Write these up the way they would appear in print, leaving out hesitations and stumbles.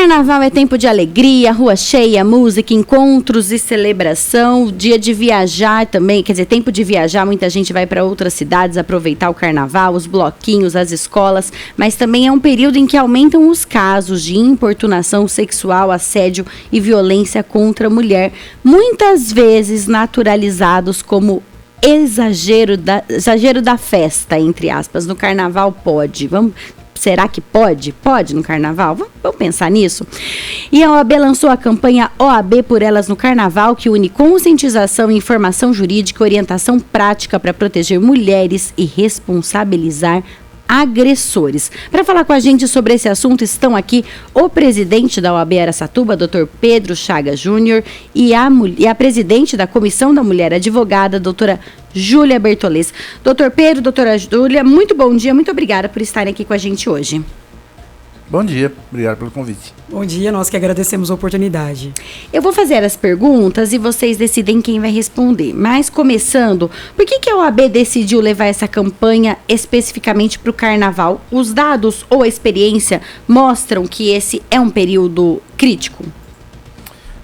Carnaval é tempo de alegria, rua cheia, música, encontros e celebração, dia de viajar também, quer dizer, tempo de viajar, muita gente vai para outras cidades aproveitar o carnaval, os bloquinhos, as escolas, mas também é um período em que aumentam os casos de importunação sexual, assédio e violência contra a mulher, muitas vezes naturalizados como exagero da festa, entre aspas. No carnaval pode, será que pode? Pode no carnaval? Vamos pensar nisso? E a OAB lançou a campanha OAB por Elas no Carnaval, que une conscientização, informação jurídica, orientação prática para proteger mulheres e responsabilizar agressores. Para falar com a gente sobre esse assunto, estão aqui o presidente da OAB Araçatuba, Dr. Pedro Chagas Júnior, e a presidente da Comissão da Mulher Advogada, doutora Júlia Bertolez. Doutor Pedro, doutora Júlia, muito bom dia, muito obrigada por estarem aqui com a gente hoje. Bom dia, obrigado pelo convite. Bom dia, nós que agradecemos a oportunidade. Eu vou fazer as perguntas e vocês decidem quem vai responder. Mas começando, por que a OAB decidiu levar essa campanha especificamente para o carnaval? Os dados ou a experiência mostram que esse é um período crítico?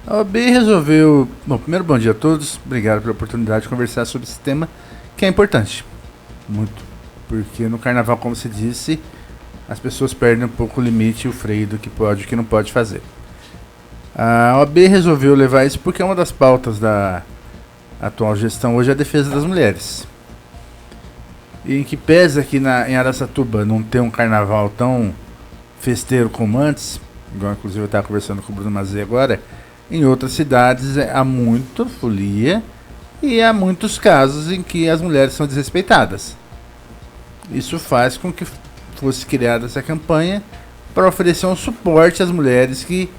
A OAB resolveu... Bom, primeiro bom dia a todos, obrigado pela oportunidade de conversar sobre esse tema que é importante, muito, porque no carnaval, como você disse, as pessoas perdem um pouco o limite e o freio do que pode e o que não pode fazer. A OAB resolveu levar isso porque uma das pautas da atual gestão hoje é a defesa das mulheres. E em que pesa aqui em Araçatuba não ter um carnaval tão festeiro como antes, igual inclusive eu estava conversando com o Bruno Mazei agora, em outras cidades há muita folia e há muitos casos em que as mulheres são desrespeitadas. Isso faz com que fosse criada essa campanha para oferecer um suporte às mulheres que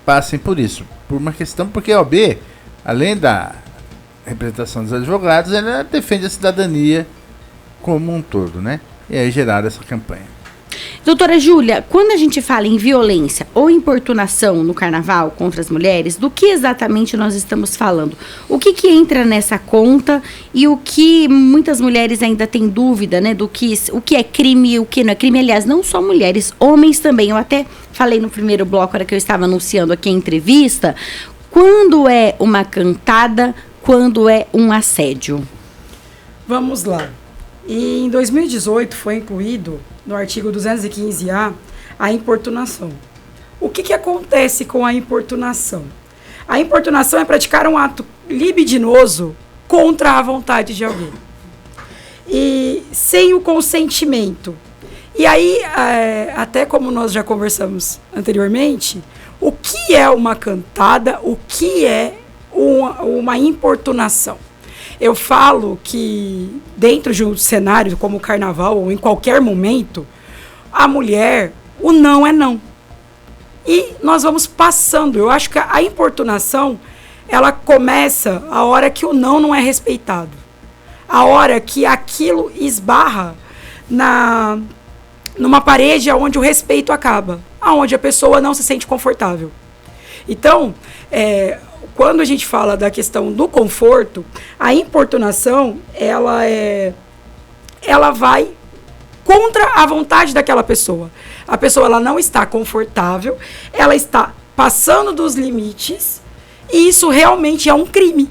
passem por isso. Por uma questão, porque a OAB, além da representação dos advogados, ela defende a cidadania como um todo, né? E aí gerada essa campanha. Doutora Júlia, quando a gente fala em violência ou importunação no carnaval contra as mulheres, do que exatamente nós estamos falando? O que entra nessa conta e o que muitas mulheres ainda têm dúvida, né? O que é crime e o que não é crime? Aliás, não só mulheres, homens também. Eu até falei no primeiro bloco, hora que eu estava anunciando aqui a entrevista, quando é uma cantada, quando é um assédio? Vamos lá. E em 2018 foi incluído no artigo 215A a importunação. O que acontece com a importunação? A importunação é praticar um ato libidinoso contra a vontade de alguém. E sem o consentimento. E aí, até como nós já conversamos anteriormente, o que é uma cantada, o que é uma importunação? Eu falo que dentro de um cenário como o carnaval, ou em qualquer momento, a mulher, o não é não. E nós vamos passando. Eu acho que a importunação, ela começa a hora que o não é respeitado. A hora que aquilo esbarra numa parede onde o respeito acaba. Onde a pessoa não se sente confortável. Então, quando a gente fala da questão do conforto, a importunação, ela vai contra a vontade daquela pessoa. A pessoa ela não está confortável, ela está passando dos limites, e isso realmente é um crime.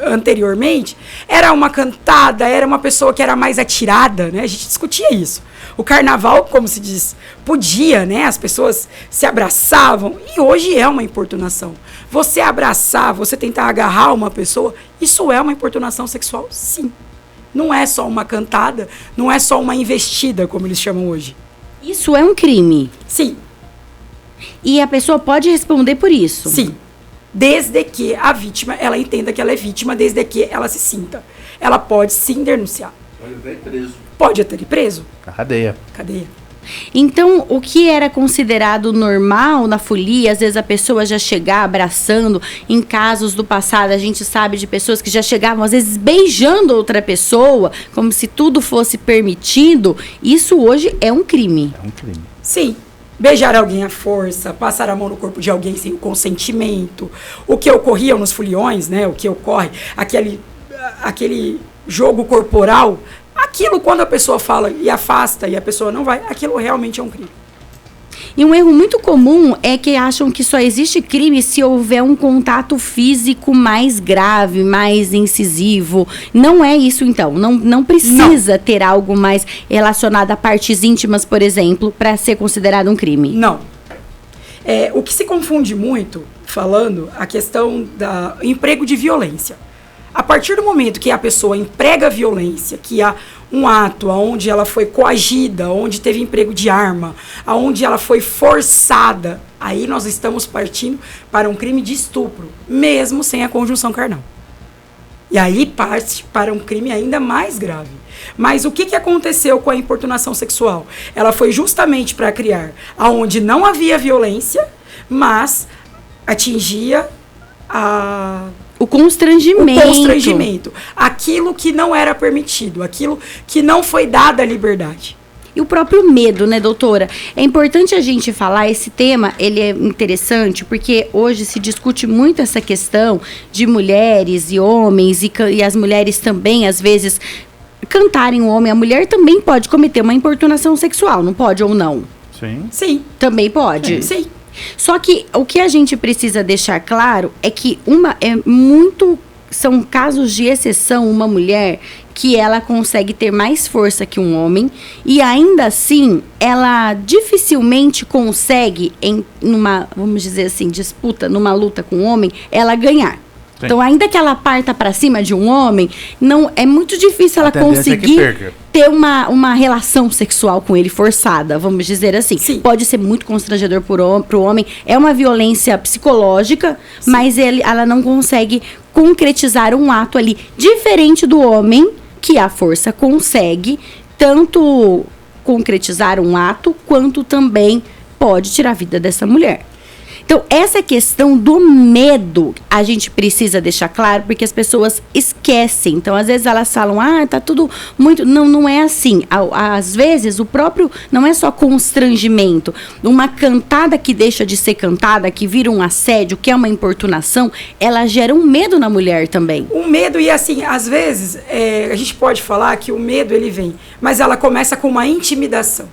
Anteriormente, era uma cantada, era uma pessoa que era mais atirada, né? A gente discutia isso. O carnaval, como se diz, podia, né? As pessoas se abraçavam, e hoje é uma importunação. Você abraçar, você tentar agarrar uma pessoa, isso é uma importunação sexual, sim. Não é só uma cantada, não é só uma investida, como eles chamam hoje. Isso é um crime? Sim. E a pessoa pode responder por isso? Sim. Desde que a vítima, ela entenda que ela é vítima, desde que ela se sinta. Ela pode sim denunciar. Pode até ir preso. Pode até ir preso. Cadeia. Então, o que era considerado normal na folia, às vezes a pessoa já chegar abraçando, em casos do passado, a gente sabe de pessoas que já chegavam, às vezes, beijando outra pessoa, como se tudo fosse permitido, isso hoje é um crime. É um crime. Sim. Beijar alguém à força, passar a mão no corpo de alguém sem o consentimento, o que ocorria nos foliões, né? O que ocorre, aquele jogo corporal, aquilo quando a pessoa fala e afasta e a pessoa não vai, aquilo realmente é um crime. E um erro muito comum é que acham que só existe crime se houver um contato físico mais grave, mais incisivo. Não é isso, então. Não precisa ter algo mais relacionado a partes íntimas, por exemplo, para ser considerado um crime. Não. O que se confunde muito, falando, a questão do emprego de violência. A partir do momento que a pessoa emprega violência, que há um ato onde ela foi coagida, onde teve emprego de arma, onde ela foi forçada, aí nós estamos partindo para um crime de estupro, mesmo sem a conjunção carnal. E aí parte para um crime ainda mais grave. Mas o que aconteceu com a importunação sexual? Ela foi justamente para criar onde não havia violência, mas atingia o constrangimento. Aquilo que não era permitido, aquilo que não foi dada a liberdade. E o próprio medo, né, doutora? É importante a gente falar, esse tema, ele é interessante, porque hoje se discute muito essa questão de mulheres e homens, e as mulheres também, às vezes, cantarem o homem. A mulher também pode cometer uma importunação sexual, não pode ou não? Sim. Sim. Também pode? Sim. Só que o que a gente precisa deixar claro é que são casos de exceção uma mulher que ela consegue ter mais força que um homem e ainda assim ela dificilmente consegue numa, vamos dizer assim, disputa, numa luta com um homem, ela ganhar. Sim. Então, ainda que ela parta para cima de um homem, não é muito difícil ela conseguir ter uma relação sexual com ele forçada, vamos dizer assim. Sim. Pode ser muito constrangedor para o homem. É uma violência psicológica, sim, mas ela não consegue concretizar um ato ali diferente do homem, que a força consegue tanto concretizar um ato, quanto também pode tirar a vida dessa mulher. Então, essa questão do medo, a gente precisa deixar claro, porque as pessoas esquecem. Então, às vezes elas falam, tá tudo muito... Não é assim. Às vezes, o próprio... Não é só constrangimento. Uma cantada que deixa de ser cantada, que vira um assédio, que é uma importunação, ela gera um medo na mulher também. Um medo, e assim, às vezes, a gente pode falar que o medo, ele vem, mas ela começa com uma intimidação.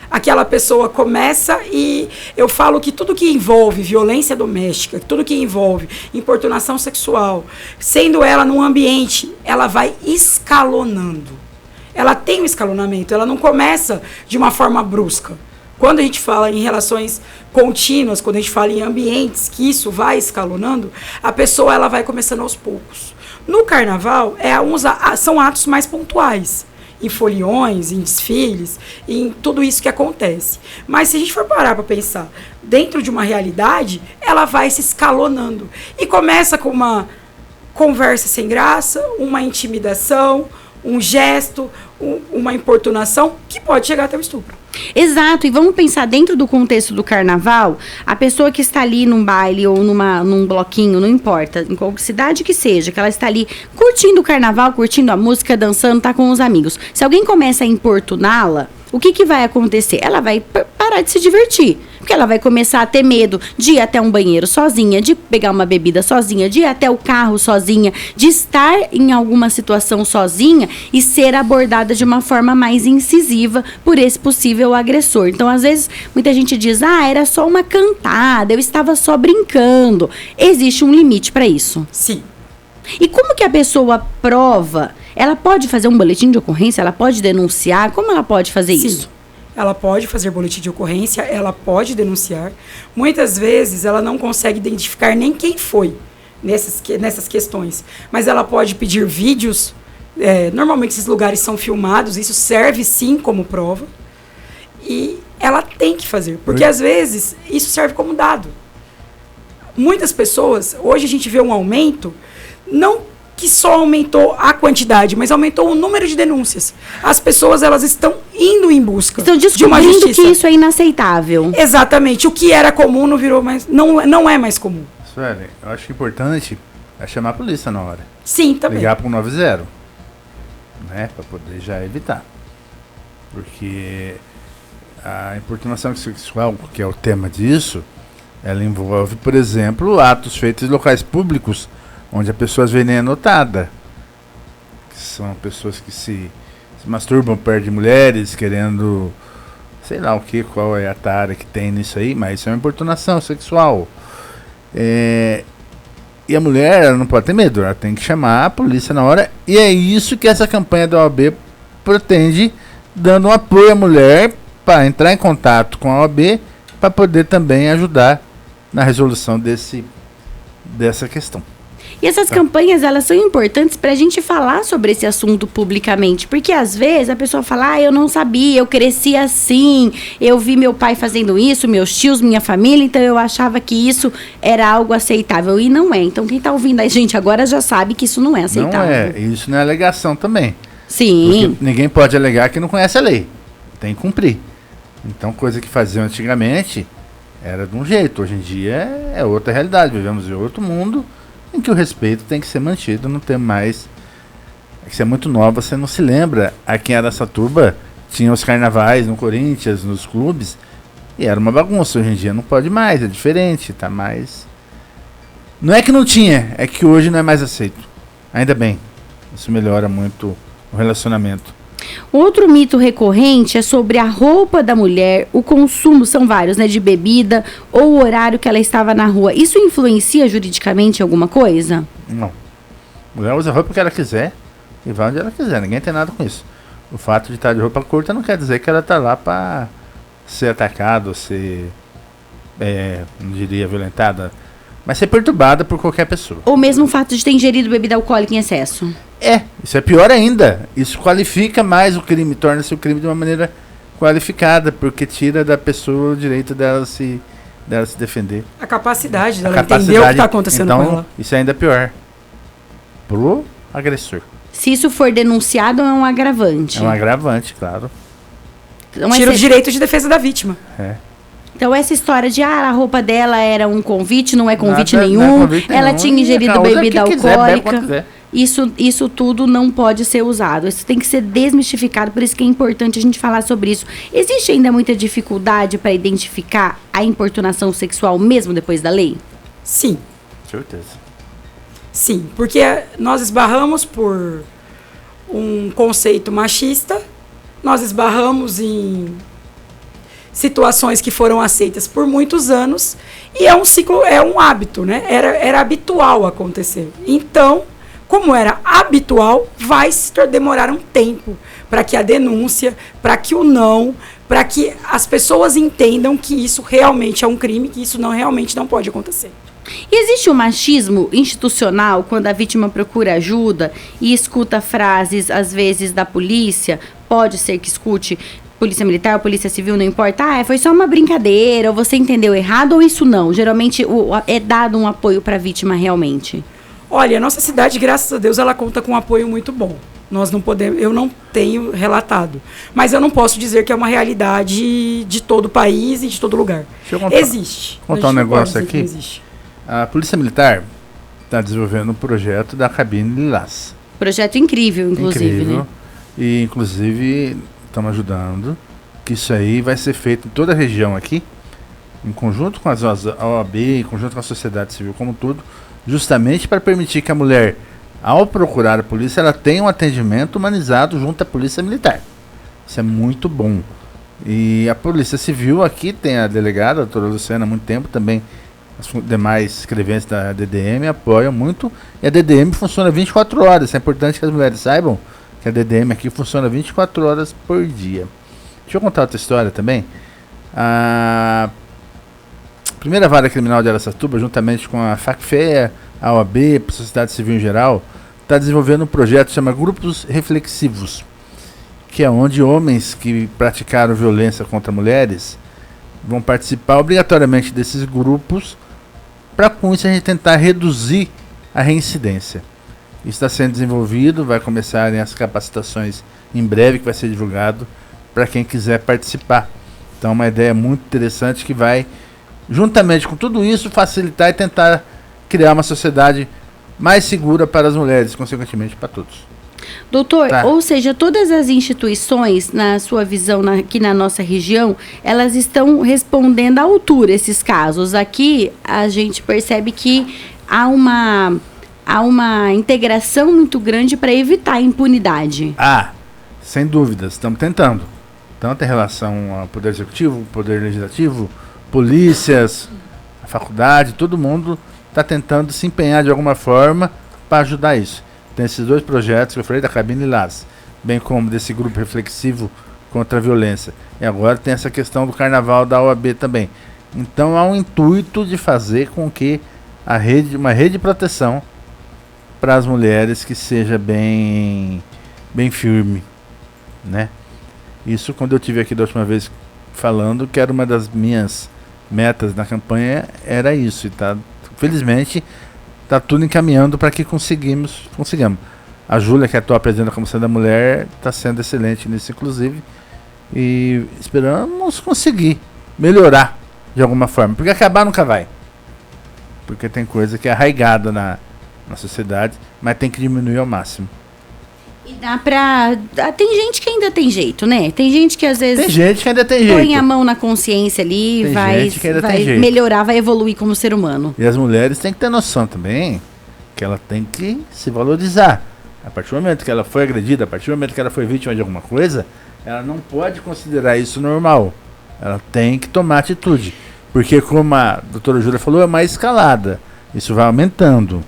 Aquela pessoa começa, e eu falo que tudo que envolve violência doméstica, tudo que envolve importunação sexual, sendo ela num ambiente, ela vai escalonando. Ela tem um escalonamento, ela não começa de uma forma brusca. Quando a gente fala em relações contínuas, quando a gente fala em ambientes que isso vai escalonando, a pessoa ela vai começando aos poucos. No carnaval, são atos mais pontuais. Em foliões, em desfiles, em tudo isso que acontece. Mas se a gente for parar para pensar, dentro de uma realidade, ela vai se escalonando. E começa com uma conversa sem graça, uma intimidação, um gesto, uma importunação, que pode chegar até o estupro. Exato, e vamos pensar dentro do contexto do carnaval, a pessoa que está ali num baile ou num bloquinho, não importa, em qual cidade que seja, que ela está ali curtindo o carnaval, curtindo a música, dançando, tá com os amigos. Se alguém começa a importuná-la, o que vai acontecer? Ela vai parar de se divertir. Porque ela vai começar a ter medo de ir até um banheiro sozinha, de pegar uma bebida sozinha, de ir até o carro sozinha, de estar em alguma situação sozinha e ser abordada de uma forma mais incisiva por esse possível agressor. Então, às vezes, muita gente diz, era só uma cantada, eu estava só brincando. Existe um limite para isso. Sim. E como que a pessoa prova? Ela pode fazer um boletim de ocorrência? Ela pode denunciar? Como ela pode fazer isso? Ela pode fazer boletim de ocorrência, ela pode denunciar. Muitas vezes ela não consegue identificar nem quem foi nessas questões. Mas ela pode pedir vídeos. Normalmente esses lugares são filmados, isso serve sim como prova. E ela tem que fazer, porque às vezes isso serve como dado. Muitas pessoas, hoje a gente vê um aumento, não que só aumentou a quantidade, mas aumentou o número de denúncias. As pessoas, elas estão indo em busca de uma justiça. Que isso é inaceitável. Exatamente. O que era comum não virou mais, não é mais comum. Sueli, eu acho importante chamar a polícia na hora. Sim, também. Ligar para o 90, né, para poder já evitar. Porque a importunação sexual, que é o tema disso, ela envolve, por exemplo, atos feitos em locais públicos, onde a pessoa às vezes nem é notada, que são pessoas que se masturbam perto de mulheres, querendo sei lá o que, qual é a tara que tem nisso aí, mas isso é uma importunação sexual. E a mulher, ela não pode ter medo, ela tem que chamar a polícia na hora, e é isso que essa campanha da OAB pretende, dando um apoio à mulher para entrar em contato com a OAB, para poder também ajudar na resolução dessa questão. E essas campanhas, elas são importantes para a gente falar sobre esse assunto publicamente, porque às vezes a pessoa fala, eu não sabia, eu cresci assim, eu vi meu pai fazendo isso, meus tios, minha família, então eu achava que isso era algo aceitável, e não é. Então quem está ouvindo a gente agora já sabe que isso não é aceitável. Não é, isso não é alegação também. Sim. Porque ninguém pode alegar que não conhece a lei, tem que cumprir. Então, coisa que faziam antigamente era de um jeito, hoje em dia é outra realidade, vivemos em outro mundo, em que o respeito tem que ser mantido, não tem mais. É que você é muito nova, você não se lembra. Aqui em Araçatuba tinha os carnavais no Corinthians, nos clubes, e era uma bagunça. Hoje em dia não pode mais, é diferente, tá mais. Não é que não tinha, é que hoje não é mais aceito. Ainda bem, isso melhora muito o relacionamento. Outro mito recorrente é sobre a roupa da mulher, o consumo, são vários, né, de bebida ou o horário que ela estava na rua. Isso influencia juridicamente em alguma coisa? Não. A mulher usa a roupa que ela quiser e vai onde ela quiser, ninguém tem nada com isso. O fato de estar de roupa curta não quer dizer que ela está lá para ser atacada ou ser, não diria violentada, mas ser perturbada por qualquer pessoa. Ou mesmo o fato de ter ingerido bebida alcoólica em excesso? Isso é pior ainda. Isso qualifica mais o crime, torna-se o crime de uma maneira qualificada, porque tira da pessoa o direito dela se defender. A capacidade dela entender o que está acontecendo então, com ela. Isso é ainda pior pro agressor. Se isso for denunciado, é um agravante. É um agravante, claro. Então, tira o direito de defesa da vítima. Então essa história de a roupa dela era um convite, não é convite nenhum, não é convite ela nenhum, tinha ingerido bebida alcoólica. Quiser. Isso tudo não pode ser usado. Isso tem que ser desmistificado, por isso que é importante a gente falar sobre isso. Existe ainda muita dificuldade para identificar a importunação sexual mesmo depois da lei? Sim. Certeza. Sim, porque nós esbarramos por um conceito machista, nós esbarramos em situações que foram aceitas por muitos anos, e é um ciclo, é um hábito, né? Era habitual acontecer. Então, como era habitual, vai demorar um tempo para que a denúncia, para que o não, para que as pessoas entendam que isso realmente é um crime, que isso realmente não pode acontecer. E existe o machismo institucional quando a vítima procura ajuda e escuta frases, às vezes, da polícia, pode ser que escute, polícia militar, polícia civil, não importa, foi só uma brincadeira, ou você entendeu errado, ou isso não? Geralmente é dado um apoio para a vítima realmente. Olha, a nossa cidade, graças a Deus, ela conta com um apoio muito bom. Nós não podemos, eu não tenho relatado, mas eu não posso dizer que é uma realidade de todo o país e de todo lugar. Existe. Contar um negócio aqui. A Polícia Militar está desenvolvendo um projeto da cabine Lilás. Projeto incrível, inclusive. Incrível. Né? E, inclusive, estamos ajudando que isso aí vai ser feito em toda a região aqui, em conjunto com as OAB, em conjunto com a sociedade civil como tudo, justamente para permitir que a mulher, ao procurar a polícia, ela tenha um atendimento humanizado junto à Polícia Militar. Isso é muito bom. E a Polícia Civil aqui tem a delegada, a doutora Luciana, há muito tempo também. As demais escreventes da DDM apoiam muito. E a DDM funciona 24 horas. É importante que as mulheres saibam que a DDM aqui funciona 24 horas por dia. Deixa eu contar outra história também. A primeira vara criminal de Araçatuba, juntamente com a FACFEA, a OAB, a Sociedade Civil em geral, está desenvolvendo um projeto que chama Grupos Reflexivos, que é onde homens que praticaram violência contra mulheres vão participar obrigatoriamente desses grupos, para com isso a gente tentar reduzir a reincidência. Isso está sendo desenvolvido, vai começarem as capacitações em breve, que vai ser divulgado para quem quiser participar. Então é uma ideia muito interessante que vai, juntamente com tudo isso, facilitar e tentar criar uma sociedade mais segura para as mulheres, consequentemente para todos. Doutor, ou seja, todas as instituições, na sua visão aqui na nossa região, elas estão respondendo à altura esses casos. Aqui a gente percebe que há uma integração muito grande para evitar a impunidade. Sem dúvidas, estamos tentando. tanto em relação ao Poder Executivo, Poder Legislativo, polícias, a faculdade, todo mundo está tentando se empenhar de alguma forma para ajudar isso. Tem esses 2 projetos que eu falei, da Cabine Lilás, bem como desse grupo reflexivo contra a violência. E agora tem essa questão do carnaval da OAB também. Então há um intuito de fazer com que uma rede de proteção para as mulheres que seja bem firme, né? Isso, quando eu tive aqui da última vez falando, que era uma das minhas metas na campanha, era isso. E felizmente está tudo encaminhando para que consigamos. A Júlia, que é a atual presidente da Comissão da Mulher, está sendo excelente nisso, inclusive, e esperamos conseguir melhorar de alguma forma, porque acabar nunca vai, porque tem coisa que é arraigada na sociedade, mas tem que diminuir ao máximo. E dá pra... Tem gente que ainda tem jeito, né? Tem gente que às vezes... Tem gente que ainda tem jeito. Põe a mão na consciência ali, Tem vai gente que ainda tem jeito. melhorar, vai evoluir como ser humano. E as mulheres têm que ter noção também que ela tem que se valorizar. A partir do momento que ela foi agredida, a partir do momento que ela foi vítima de alguma coisa, ela não pode considerar isso normal. Ela tem que tomar atitude. Porque, como a doutora Júlia falou, é uma escalada. Isso vai aumentando,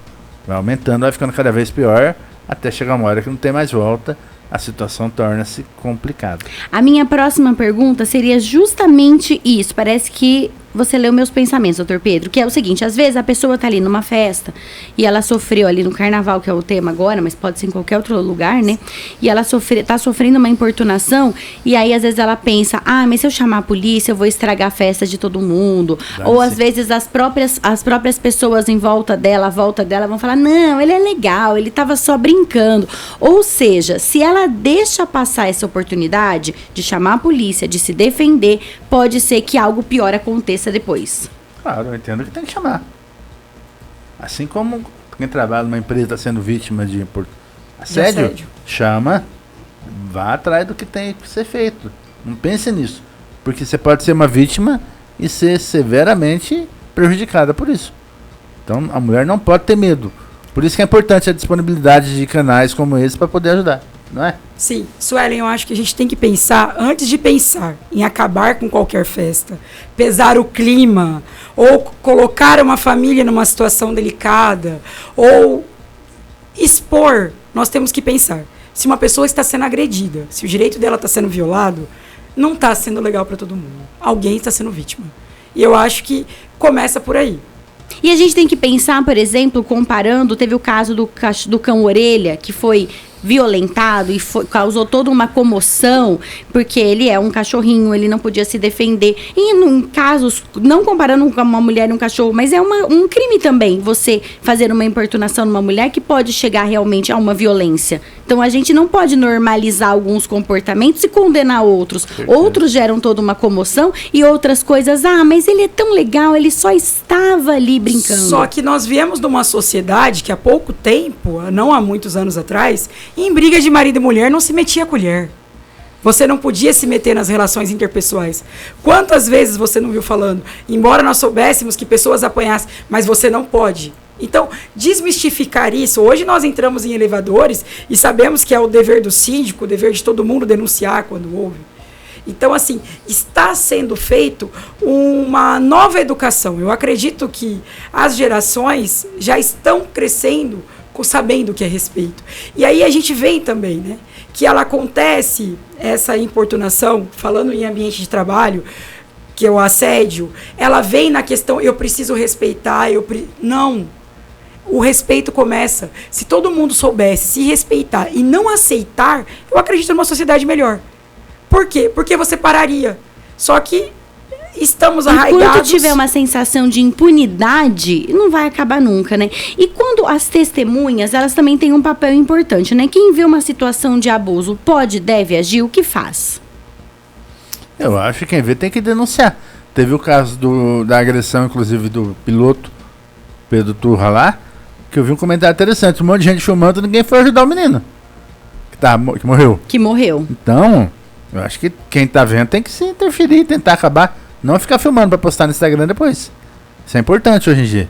vai ficando cada vez pior, até chegar uma hora que não tem mais volta, a situação torna-se complicada. A minha próxima pergunta seria justamente isso. Parece que você leu meus pensamentos, doutor Pedro, que é o seguinte: às vezes a pessoa está ali numa festa e ela sofreu ali no carnaval, que é o tema agora, mas pode ser em qualquer outro lugar, né? E ela está sofrendo uma importunação, e aí às vezes ela pensa, mas se eu chamar a polícia eu vou estragar a festa de todo mundo. Ou às vezes as próprias pessoas em volta dela vão falar, não, ele é legal, ele estava só brincando. Ou seja, se ela deixa passar essa oportunidade de chamar a polícia, de se defender, pode ser que algo pior aconteça depois. Claro, eu entendo que tem que chamar. Assim como quem trabalha numa empresa está sendo vítima de assédio, chama, vá atrás do que tem que ser feito. Não pense nisso. Porque você pode ser uma vítima e ser severamente prejudicada por isso. Então a mulher não pode ter medo. Por isso que é importante a disponibilidade de canais como esse para poder ajudar, não é? Sim, Suelen, eu acho que a gente tem que pensar, antes de pensar em acabar com qualquer festa, pesar o clima, ou colocar uma família numa situação delicada, ou expor, nós temos que pensar. Se uma pessoa está sendo agredida, se o direito dela está sendo violado, não está sendo legal para todo mundo. Alguém está sendo vítima. E eu acho que começa por aí. E a gente tem que pensar, por exemplo, comparando, teve o caso do cão orelha, que foi violentado e causou toda uma comoção, porque ele é um cachorrinho, ele não podia se defender. E em casos, não comparando com uma mulher e um cachorro, mas é um crime também, você fazer uma importunação numa mulher que pode chegar realmente a uma violência. Então a gente não pode normalizar alguns comportamentos e condenar outros. Outros geram toda uma comoção e outras coisas, mas ele é tão legal, ele só estava ali brincando. Só que nós viemos de uma sociedade que há pouco tempo, não há muitos anos atrás, em briga de marido e mulher não se metia a colher. Você não podia se meter nas relações interpessoais. Quantas vezes você não viu falando, embora nós soubéssemos que pessoas apanhassem, mas você não pode. Então, desmistificar isso. Hoje nós entramos em elevadores e sabemos que é o dever do síndico, o dever de todo mundo denunciar quando houve. Então, assim, está sendo feito uma nova educação. Eu acredito que as gerações já estão crescendo sabendo o que é respeito. E aí a gente vê também, né, que ela acontece, essa importunação, falando em ambiente de trabalho, que é o assédio, ela vem na questão, eu preciso respeitar, não. O respeito começa. Se todo mundo soubesse se respeitar e não aceitar, eu acredito numa sociedade melhor. Por quê? Porque você pararia. Só que estamos arraigados. Enquanto tiver uma sensação de impunidade, não vai acabar nunca, né? E quando as testemunhas, elas também têm um papel importante, né? Quem vê uma situação de abuso deve agir, o que faz? Eu acho que quem vê tem que denunciar. Teve o caso da agressão, inclusive, do piloto Pedro Turra lá, que eu vi um comentário interessante. Um monte de gente filmando, ninguém foi ajudar o menino que morreu. Que morreu. Então, eu acho que quem tá vendo tem que se interferir, tentar acabar. Não ficar filmando para postar no Instagram depois. Isso é importante hoje em dia.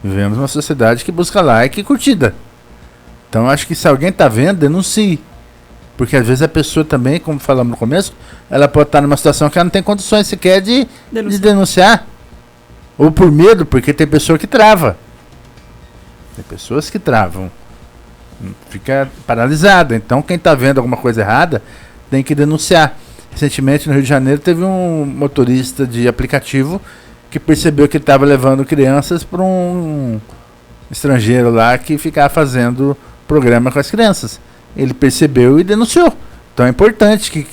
Vivemos uma sociedade que busca like e curtida. Então acho que se alguém tá vendo, denuncie. Porque às vezes a pessoa também, como falamos no começo, ela pode estar numa situação que ela não tem condições sequer de denunciar. Ou por medo, porque tem pessoa que trava. Tem pessoas que travam. Fica paralisada. Então quem está vendo alguma coisa errada tem que denunciar. Recentemente no Rio de Janeiro teve um motorista de aplicativo que percebeu que estava levando crianças para um estrangeiro lá que ficava fazendo programa com as crianças. Ele percebeu e denunciou. Então é importante que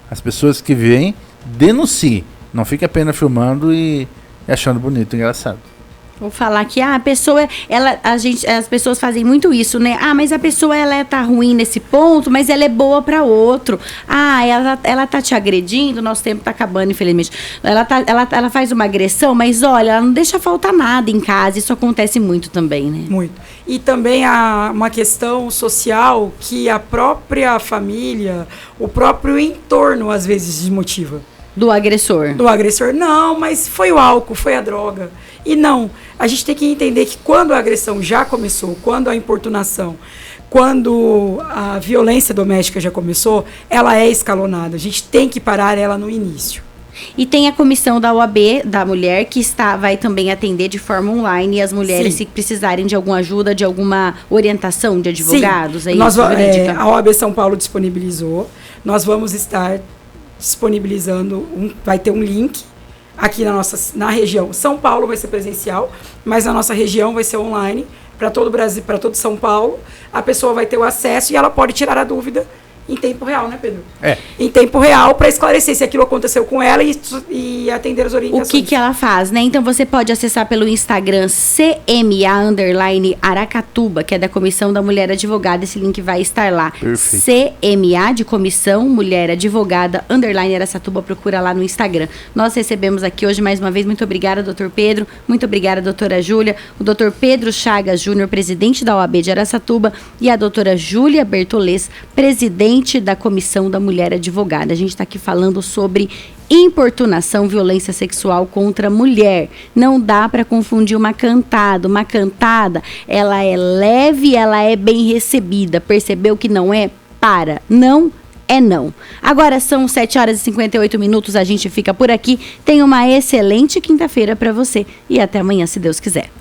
as pessoas que veem denunciem. Não fique apenas filmando e achando bonito, engraçado. Vou falar que a pessoa, as pessoas fazem muito isso, né? Mas a pessoa tá ruim nesse ponto, mas ela é boa para outro. Ela tá te agredindo, nosso tempo tá acabando, infelizmente. Ela faz uma agressão, mas olha, ela não deixa faltar nada em casa. Isso acontece muito também, né? Muito. E também há uma questão social que a própria família, o próprio entorno às vezes desmotiva. Do agressor. Do agressor. Não, mas foi o álcool, foi a droga. E não, a gente tem que entender que quando a agressão já começou, quando a importunação, quando a violência doméstica já começou, ela é escalonada. A gente tem que parar ela no início. E tem a comissão da OAB, da mulher, que vai também atender de forma online e as mulheres, se precisarem de alguma ajuda, de alguma orientação de advogados. Sim, a OAB São Paulo disponibilizou. Nós vamos estar disponibilizando, vai ter um link aqui na região. São Paulo vai ser presencial, mas na nossa região vai ser online, para todo o Brasil, para todo São Paulo. A pessoa vai ter o acesso e ela pode tirar a dúvida em tempo real, né, Pedro? Em tempo real, para esclarecer se aquilo aconteceu com ela e atender as orientações. O que ela faz, né? Então você pode acessar pelo Instagram CMA_Aracatuba, que é da Comissão da Mulher Advogada. Esse link vai estar lá. Perfeito. CMA de Comissão Mulher Advogada _Aracatuba, procura lá no Instagram. Nós recebemos aqui hoje mais uma vez, muito obrigada, doutor Pedro, muito obrigada, doutora Júlia, o doutor Pedro Chagas Júnior, presidente da OAB de Araçatuba, e a doutora Júlia Bertolez, presidente da Comissão da Mulher Advogada. A gente está aqui falando sobre importunação, violência sexual contra a mulher. Não dá para confundir uma cantada. Uma cantada, ela é leve, ela é bem recebida. Percebeu que não é? Para. Não é não. Agora são 7h58, a gente fica por aqui. Tenha uma excelente quinta-feira para você e até amanhã, se Deus quiser.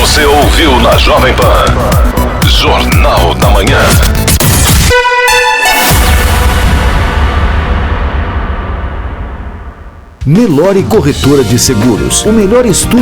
Você ouviu na Jovem Pan Jornal da Manhã. Nelore Corretora de Seguros, o melhor estudo